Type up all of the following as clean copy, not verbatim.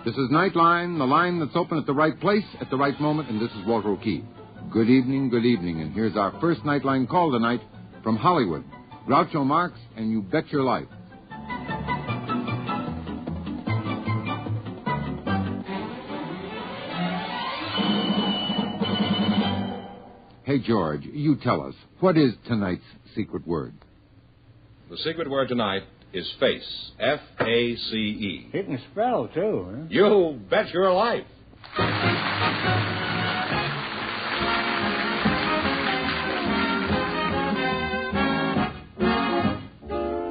This is Nightline, the line that's open at the right place at the right moment, and this is Walter O'Keefe. Good evening, and here's our first Nightline call tonight from Hollywood. Groucho Marx and You Bet Your Life. Hey, George, you tell us, what is tonight's secret word? The secret word tonight is face. F-A-C-E. He can spell, too, huh? You bet your life.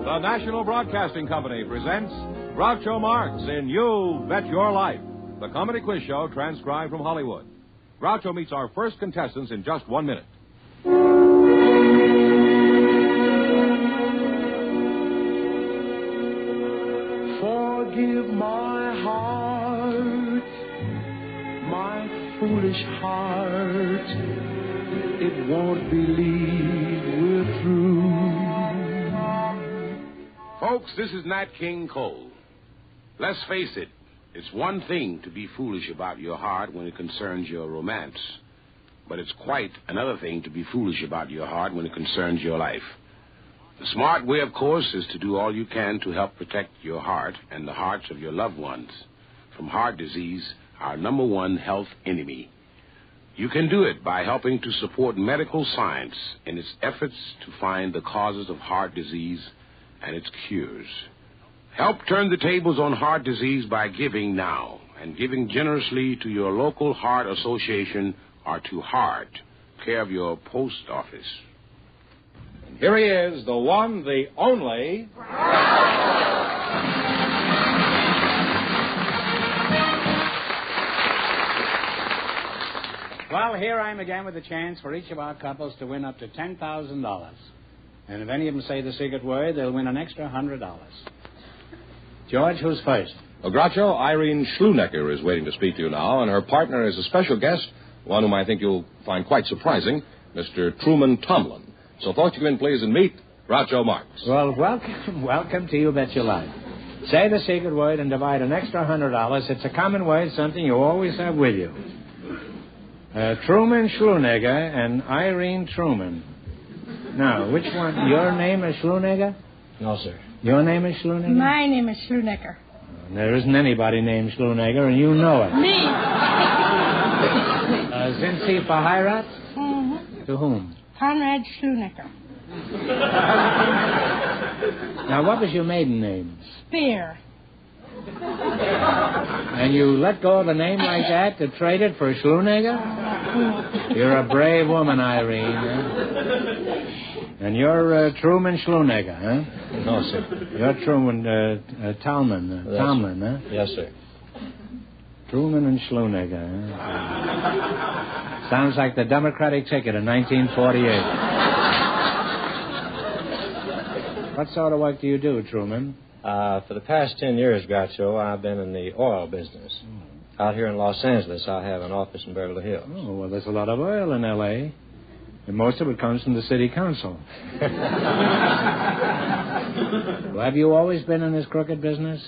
The National Broadcasting Company presents Groucho Marx in You Bet Your Life, the comedy quiz show transcribed from Hollywood. Groucho meets our first contestants in just 1 minute. Forgive my heart, my foolish heart. It won't believe we're through. Folks, this is Nat King Cole. Let's face it, it's one thing to be foolish about your heart when it concerns your romance, but it's quite another thing to be foolish about your heart when it concerns your life. The smart way, of course, is to do all you can to help protect your heart and the hearts of your loved ones from heart disease, our number one health enemy. You can do it by helping to support medical science in its efforts to find the causes of heart disease and its cures. Help turn the tables on heart disease by giving now, and giving generously to your local heart association or to Heart, care of your post office. And here he is, the one, the only... Well, here I am again with a chance for each of our couples to win up to $10,000. And if any of them say the secret word, they'll win an extra $100. George, who's first? Well, Groucho, Irene Schlunecker is waiting to speak to you now, and her partner is a special guest, one whom I think you'll find quite surprising, Mr. Truman Tomlin. So, folks, you come in, please, and meet Groucho Marx. Well, welcome to You Bet Your Life. Say the secret word and divide an extra $100. It's a common word, something you always have with you. Truman Schlunecker and Irene Truman. Now, which one? Your name is Schlunecker? No, sir. Your name is Schlunecker? My name is Schlunecker. There isn't anybody named Schlunecker, and you know it. Me. Sind Sie verheiratet? Mm-hmm. To whom? Conrad Schlunecker. Now, what was your maiden name? Spear. And you let go of a name like that to trade it for Schlunecker? You're a brave woman, Irene. Huh? And you're Truman Schlunecker, huh? No, sir. You're Truman Tomlin. Tomlin, huh? Yes, sir. Truman and Schlunecker, huh? Sounds like the Democratic ticket in 1948. What sort of work do you do, Truman? For the past 10 years, Groucho, I've been in the oil business. Out here in Los Angeles, I have an office in Beverly Hills. Oh, well, there's a lot of oil in L.A., and most of it comes from the city council. Well, have you always been in this crooked business?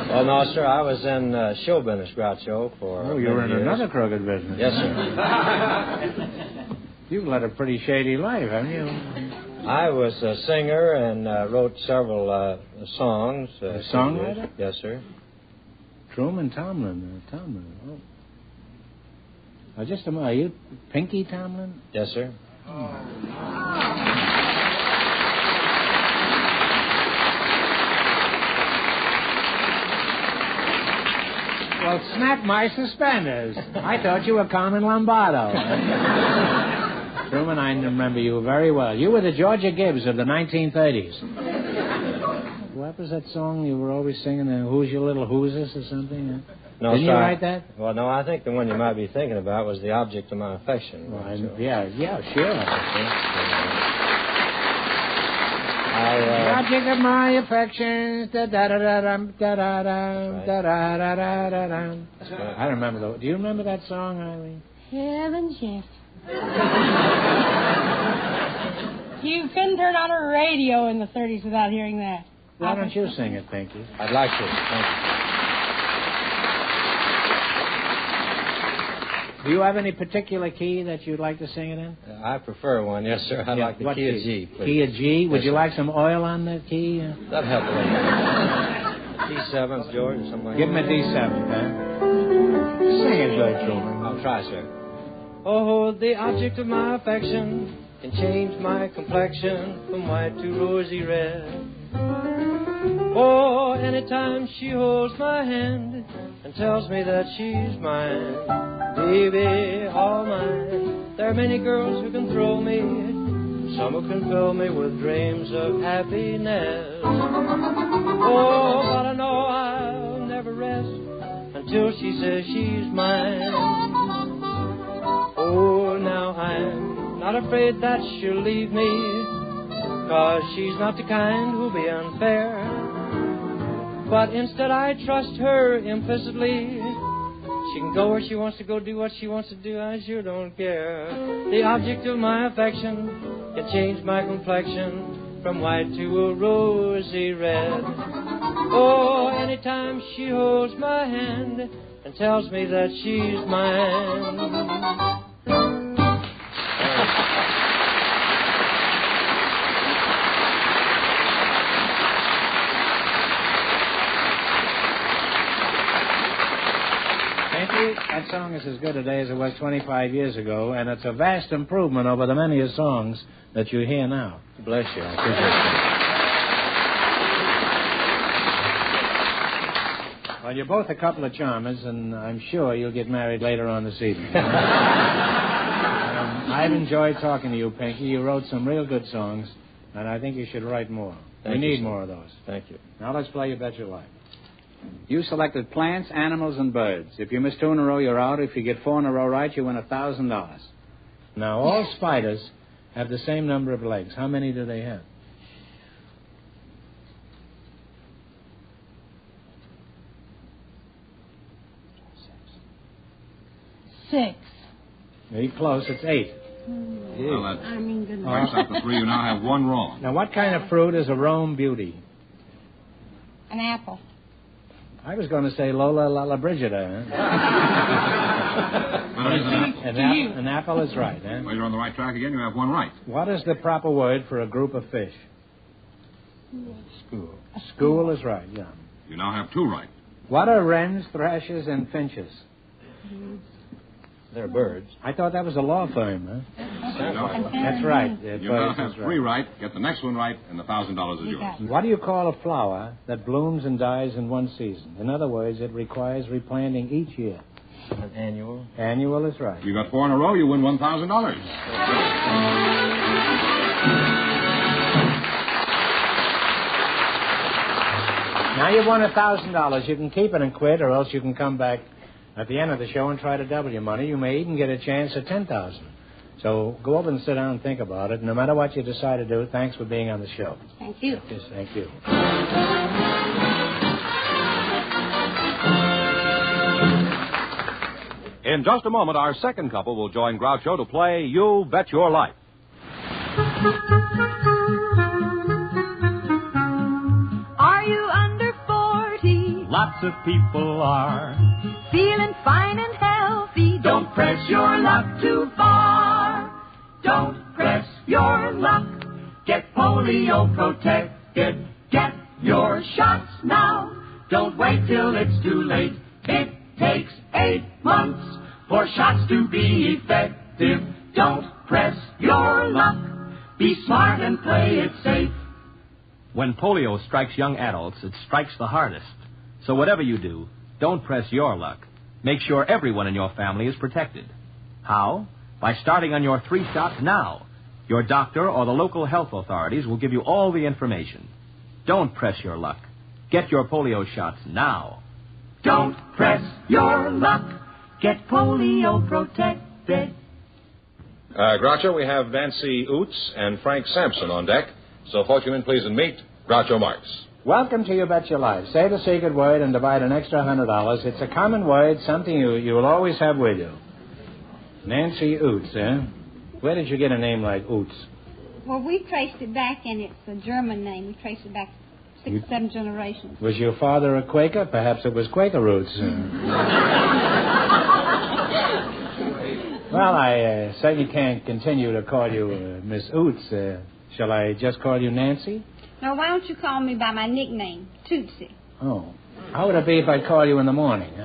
Well, no, sir, I was in show business, Groucho, for Oh, you were in another crooked business. Yes, sir. You've led a pretty shady life, haven't you? I was a singer and wrote several songs. A songwriter? Yes, sir. Truman Tomlin. Oh. Now, just a moment. Are you Pinky Tomlin? Yes, sir. Well, snap my suspenders. I thought you were Carmen Lombardo. Truman, I remember you very well. You were the Georgia Gibbs of the 1930s. What was that song you were always singing? Who's Your Little Whooses or something? No, Didn't you write that? Well, no, I think the one you might be thinking about was The Object of My Affection. Well, yeah, sure. The object of my affection. I remember. Do you remember that song, Eileen? Heavens, yes. You couldn't turn on a radio in the 30s without hearing that. Why don't you sing it, Pinky? I'd like to. Thank Do you have any particular key that you'd like to sing it in? you. I prefer one, yes, sir. I'd like the what key of G, please. Key of G? Would Yes, you sir. like some oil on the key? That'd help a little. D7s, George, or something like Give him a that. D7, man. Sing it good, Truman. I'll try, sir. Oh, the object of my affection can change my complexion from white to rosy red. Oh, anytime she holds my hand and tells me that she's mine, baby, all mine. There are many girls who can throw me, some who can fill me with dreams of happiness. Oh, but I know I'll never rest until she says she's mine. Oh, now I'm not afraid that she'll leave me, 'cause she's not the kind who'll be unfair. But instead I trust her implicitly. She can go where she wants to go, do what she wants to do, I sure don't care. The object of my affection can change my complexion from white to a rosy red. Oh, anytime she holds my hand and tells me that she's mine. That song is as good today as it was 25 years ago, and it's a vast improvement over the many songs that you hear now. Bless you. I appreciate that. Well, you're both a couple of charmers, and I'm sure you'll get married later on this evening. I've enjoyed talking to you, Pinky. You wrote some real good songs, and I think you should write more. We need more of those. Thank you. Now let's play You Bet Your Life. You selected plants, animals, and birds. If you miss 2 in a row, you're out. If you get 4 in a row right, you win $1,000. Now, all spiders have the same number of legs. How many do they have? 6. Very close. It's 8. Well, that I mean, good wipes out the 3. You now have 1 wrong. Now, what kind of fruit is a Rome beauty? An apple. I was going to say Lola Brigida. Well, it is an apple. An apple is right, huh? Well, you're on the right track again. You have 1 right. What is the proper word for a group of fish? School. A school is right, yeah. You now have 2 right. What are wrens, thrashes, and finches? They're birds. I thought that was a law firm, huh? No. That's right. You now have 3 right. Get the next one right, and the $1,000 is yours. What do you call a flower that blooms and dies in one season? In other words, it requires replanting each year. An annual. Annual is right. You got 4 in a row, you win $1,000. Now you've won $1,000. You can keep it and quit, or else you can come back at the end of the show and try to double your money. You may even get a chance at $10,000. So go over and sit down and think about it. No matter what you decide to do, thanks for being on the show. Thank you. Yes, thank you. In just a moment, our second couple will join Groucho to play You Bet Your Life. Are you under 40? Lots of people are. Feeling fine and healthy? Don't press your luck too far. Don't press your luck. Get polio protected. Get your shots now. Don't wait till it's too late. It takes 8 months for shots to be effective. Don't press your luck. Be smart and play it safe. When polio strikes young adults, it strikes the hardest. So whatever you do, don't press your luck. Make sure everyone in your family is protected. How? By starting on your 3 shots now. Your doctor or the local health authorities will give you all the information. Don't press your luck. Get your polio shots now. Don't press your luck. Get polio protected. Groucho, we have Nancy Oots and Frank Sampson on deck. So, Fortune, please, and meet Groucho Marx. Welcome to You Bet Your Life. Say the secret word and divide an extra $100. It's a common word, something you will always have with you. Nancy Oots, eh? Where did you get a name like Oots? Well, we traced it back, and it's a German name. We traced it back 7 generations. Was your father a Quaker? Perhaps it was Quaker roots. Well, I certainly can't continue to call you Miss Oots. Shall I just call you Nancy? No, why don't you call me by my nickname, Tootsie? Oh. How would it be if I call you in the morning? Huh?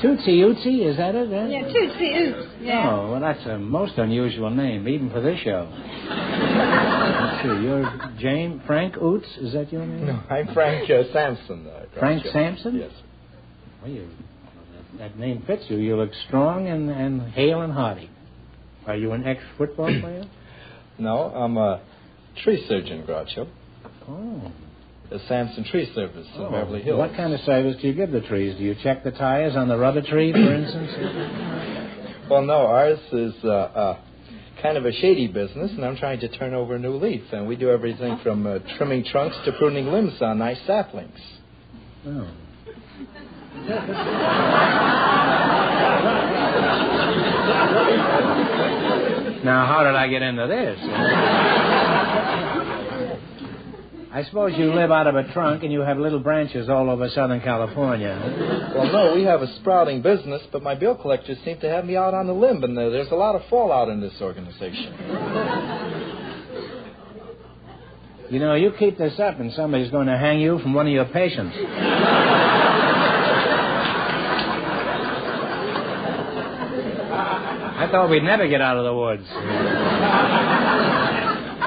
Tootsie Ootsy, is that it? Yeah, Tootsie Oots. Yeah. Oh, well, that's a most unusual name, even for this show. Let's see, you're Frank Oots, is that your name? No, I'm Frank Sampson. Frank Sampson? Yes. Well, that name fits you. You look strong and hale and hearty. Are you an ex-football player? No, I'm a tree surgeon, Groucho. Oh. The Sampson Tree Service in Beverly Hills. What kind of service do you give the trees? Do you check the tires on the rubber tree, for instance? Well, no, ours is kind of a shady business, and I'm trying to turn over a new leaf. And we do everything from trimming trunks to pruning limbs on nice saplings. Oh. Now, how did I get into this? I suppose you live out of a trunk and you have little branches all over Southern California. Well, no, we have a sprouting business, but my bill collectors seem to have me out on the limb, and there's a lot of fallout in this organization. You know, you keep this up and somebody's going to hang you from one of your patients. I thought we'd never get out of the woods.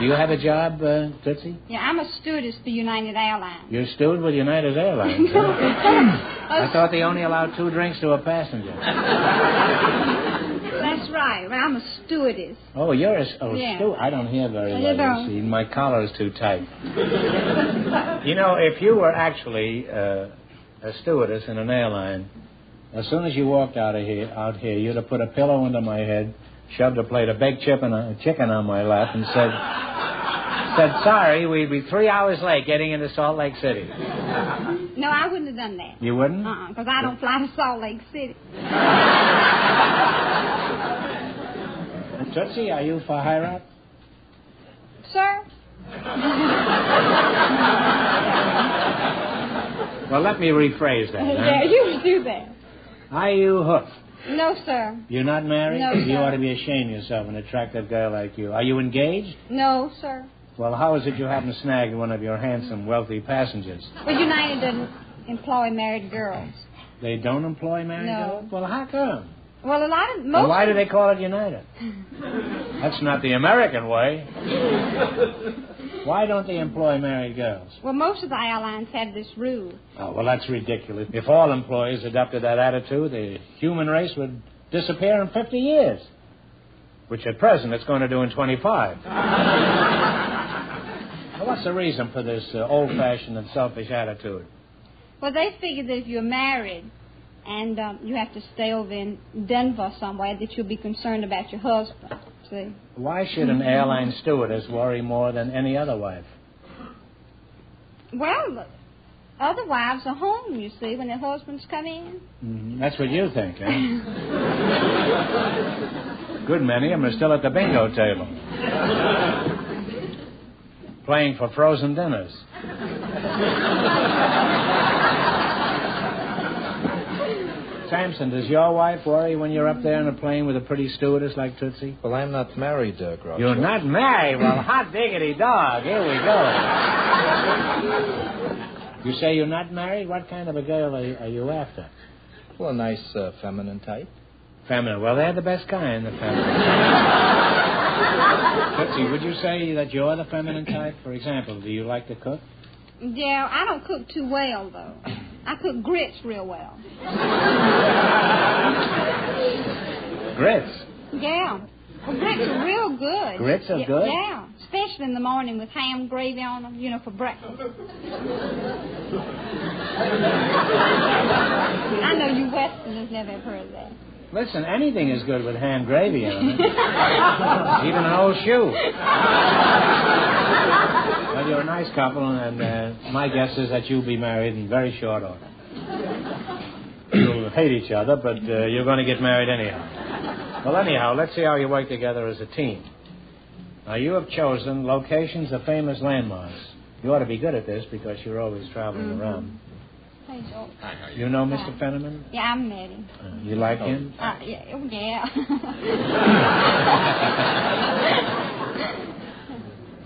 Do you have a job, Tootsie? Yeah, I'm a stewardess for United Airlines. You're a steward with United Airlines? Huh? I thought they only allowed 2 drinks to a passenger. That's right. Well, I'm a stewardess. Oh, you're a yeah. steward. I don't hear very well, you see. My collar is too tight. You know, if you were actually a stewardess in an airline, as soon as you walked out here, you'd have put a pillow under my head, shoved a plate of baked chicken on my lap, and said, sorry, we'd be 3 hours late getting into Salt Lake City. No, I wouldn't have done that. You wouldn't? Because I don't fly to Salt Lake City. Tootsie, are you for Hirat? Sir? Well, let me rephrase that. Yeah, you do that. Are you hooked? No, sir. You're not married? No, sir. You ought to be ashamed of yourself, an attractive girl like you. Are you engaged? No, sir. Well, how is it you happen to snag one of your handsome, wealthy passengers? Well, United doesn't employ married girls. They don't employ married girls? Well, how come? Well, Well, why do they call it United? That's not the American way. Why don't they employ married girls? Well, most of the airlines have this rule. Oh, well, that's ridiculous. If all employees adopted that attitude, the human race would disappear in 50 years. Which at present it's going to do in 25. Well, what's the reason for this old-fashioned and selfish attitude? Well, they figure that if you're married and you have to stay over in Denver somewhere, that you'll be concerned about your husband. See? Why should an airline stewardess worry more than any other wife? Well, other wives are home, you see, when their husbands come in. Mm-hmm. That's what you think, eh? Good many of them are still at the bingo table. Playing for frozen dinners. Sampson, does your wife worry when you're up there on a plane with a pretty stewardess like Tootsie? Well, I'm not married, Groucho. You're not married? Well, hot diggity dog. Here we go. You say you're not married? What kind of a girl are you after? Well, a nice feminine type. Feminine. Well, they're the best kind, the feminine. Tootsie, would you say that you're the feminine type? For example, do you like to cook? Yeah, I don't cook too well, though. I cook grits real well. Grits? Yeah. Well, grits are real good. Grits are good? Yeah, especially in the morning with ham gravy on them, for breakfast. I know you Westerners never have heard of that. Listen, anything is good with ham gravy on it. Even an old shoe. Well, you're a nice couple, and my guess is that you'll be married in very short order. You'll hate each other, but you're going to get married anyhow. Well, anyhow, let's see how you work together as a team. Now, you have chosen locations of famous landmarks. You ought to be good at this because you're always traveling around. Hey, George. You know Mr. Fenneman? Yeah, I met him. You like him? Yeah. Oh, yeah.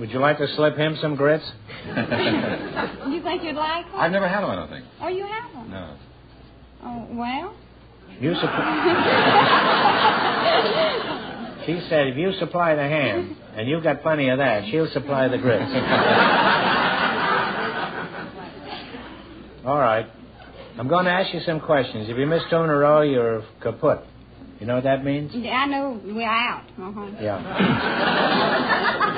Would you like to slip him some grits? You think you'd like one? I've never had them, I don't think. Oh, you have one? No. Oh, well. She said if you supply the ham, and you've got plenty of that, she'll supply the grits. All right. I'm going to ask you some questions. If you miss two in a row, you're kaput. You know what that means? Yeah, I know. We're out. Uh-huh. Yeah.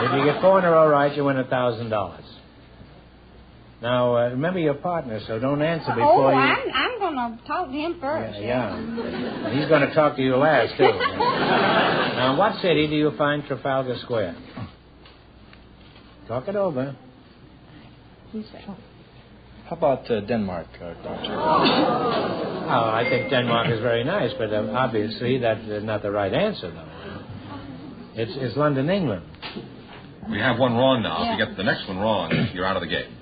If you get four in a row right, you win $1,000. Now, remember your partner, so don't answer before you... I'm going to talk to him first. Yeah. And he's going to talk to you last, too. Now, in what city do you find Trafalgar Square? Talk it over. How about Denmark, Doctor? Oh, I think Denmark is very nice, but obviously that's not the right answer, though. It's London, England. We have one wrong now. If you get the next one wrong, you're out of the game.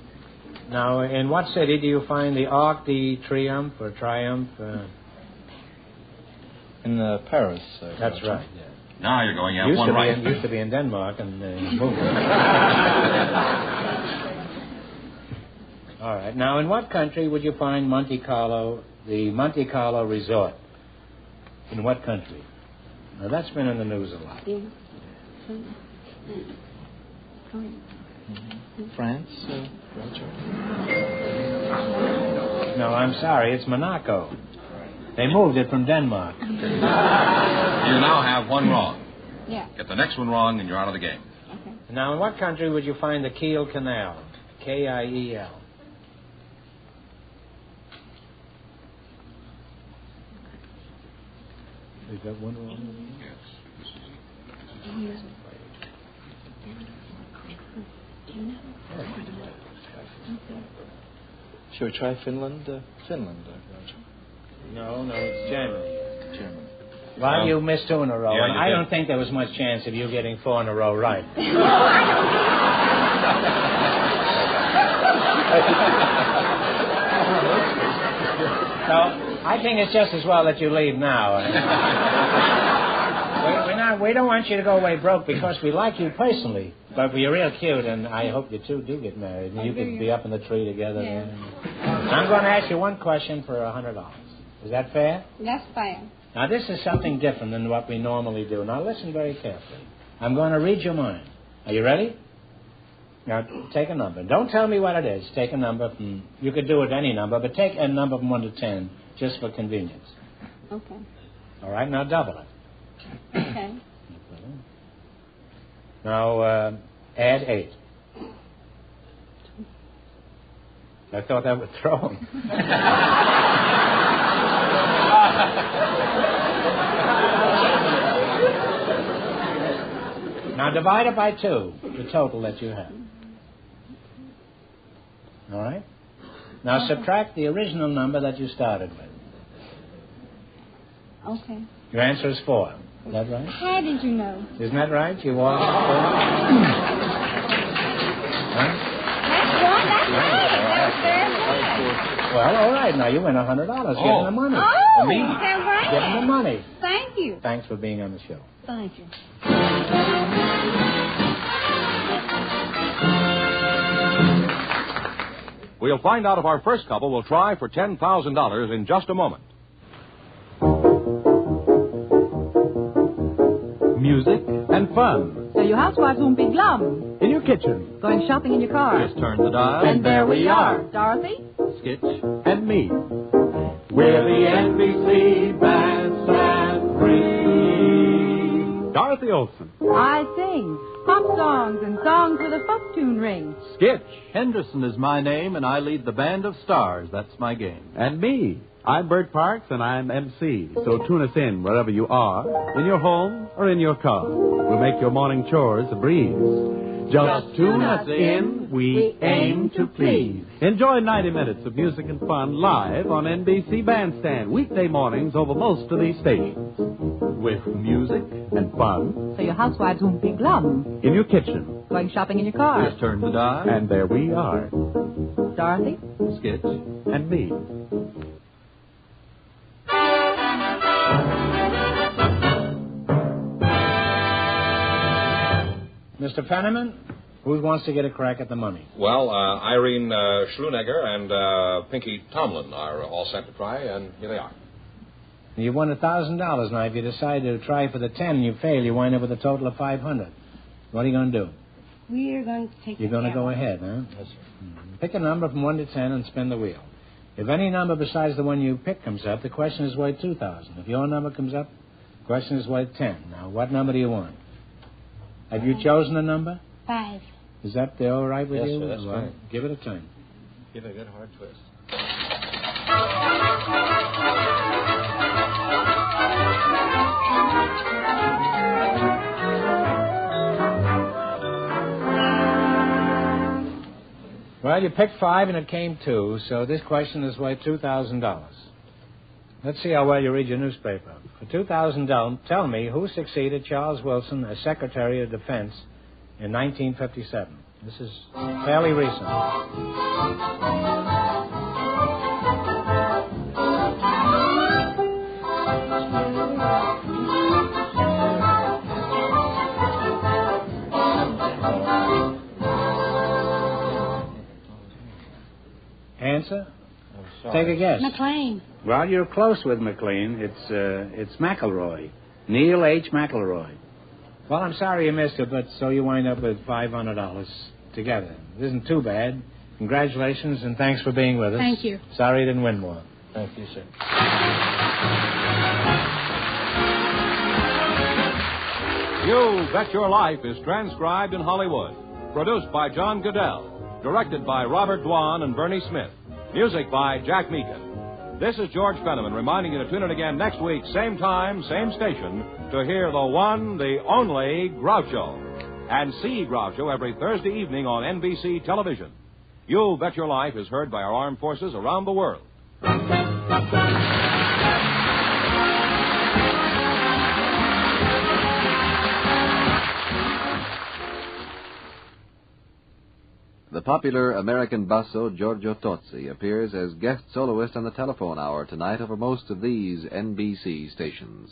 Now, in what city do you find the Arc de Triomphe or Triumph? In Paris. That's right. Yeah. Now you're going. You have one right. Used to be in Denmark and moved. All right. Now, in what country would you find Monte Carlo, the Monte Carlo Resort? In what country? Now, that's been in the news a lot. Yeah. France, Groucho? No, I'm sorry. It's Monaco. They moved it from Denmark. You now have one wrong. Yeah. Get the next one wrong, and you're out of the game. Okay. Now, in what country would you find the Kiel Canal? Kiel. Is that one wrong? Yes. Shall we try Finland? Finland, Roger. No, it's Germany. Germany. Well, you missed two in a row, Yeah, and I don't think there was much chance of you getting four in a row right. So, I think it's just as well that you leave now. We don't want you to go away broke because we like you personally. But you're real cute, and I hope you two do get married. And you can be up in the tree together. Yeah. I'm going to ask you one question for $100. Is that fair? That's fair. Now, this is something different than what we normally do. Now, listen very carefully. I'm going to read your mind. Are you ready? Now, take a number. Don't tell me what it is. Take a number from... You could do it any number, but take a number from 1 to 10, just for convenience. Okay. All right? Now, double it. Okay. Now, add 8. I thought that would throw him. Now, divide it by 2, the total that you have. All right? Now, subtract the original number that you started with. Okay. Your answer is 4. Is that right? How did you know? Isn't that right? You walked 4? Huh? That's very good. Well, all right. Now, you win $100. Give him the money. Oh, Me. congrats. Give him the money. Thank you. Thanks for being on the show. Thank you. We'll find out if our first couple will try for $10,000 in just a moment. Music and fun. So your housewives won't be glum. In your kitchen. Going shopping in your car. Just turn the dial. And there we are. Dorothy? Skitch and me. We're the NBC Bandstand Free. Dorothy Olson. I sing pop songs and songs with a folk tune ring. Skitch. Henderson is my name, and I lead the Band of Stars. That's my game. And me. I'm Bert Parks, and I'm MC. So tune us in wherever you are, in your home or in your car. We'll make your morning chores a breeze. Just tune us in. We aim to please. Enjoy 90 minutes of music and fun live on NBC Bandstand, weekday mornings over most of these stations. With music And fun. So your housewives won't be glum. In your kitchen. Going shopping in your car. Just turn the dial. And there we are. Dorothy? Skitch. And me. Mr. Fenneman, who wants to get a crack at the money? Well, Irene Schlunegger and Pinky Tomlin are all set to try, and here they are. You won $1,000. Now, if you decide to try for the 10 and you fail, you wind up with a total of $500. What are you going to do? We're going to take You're going to go ahead, huh? Yes, sir. Pick a number from 1 to 10 and spin the wheel. If any number besides the one you pick comes up, the question is worth $2,000. If your number comes up, the question is worth 10. Now, what number do you want? Have you chosen a number? 5. Is that all right with Yes, you? sir, that's Well, fine. give it a turn. Give it a good hard twist. Well, you picked 5 and it came 2, so this question is worth $2,000. Let's see how well you read your newspaper. For $2,000, tell me who succeeded Charles Wilson as Secretary of Defense in 1957. This is fairly recent. Answer? Take a guess. McLean. Well, you're close with McLean. It's McElroy. Neil H. McElroy. Well, I'm sorry you missed it, but so you wind up with $500 together. It isn't too bad. Congratulations, and thanks for being with us. Thank you. Sorry you didn't win more. Thank you, sir. You Bet Your Life is transcribed in Hollywood. Produced by John Goodell. Directed by Robert Dwan and Bernie Smith. Music by Jack Meakin. This is George Fenneman reminding you to tune in again next week, same time, same station, to hear the one, the only Groucho. And see Groucho every Thursday evening on NBC television. You Bet Your Life is heard by our armed forces around the world. The popular American basso Giorgio Tozzi appears as guest soloist on the telephone hour tonight over most of these NBC stations.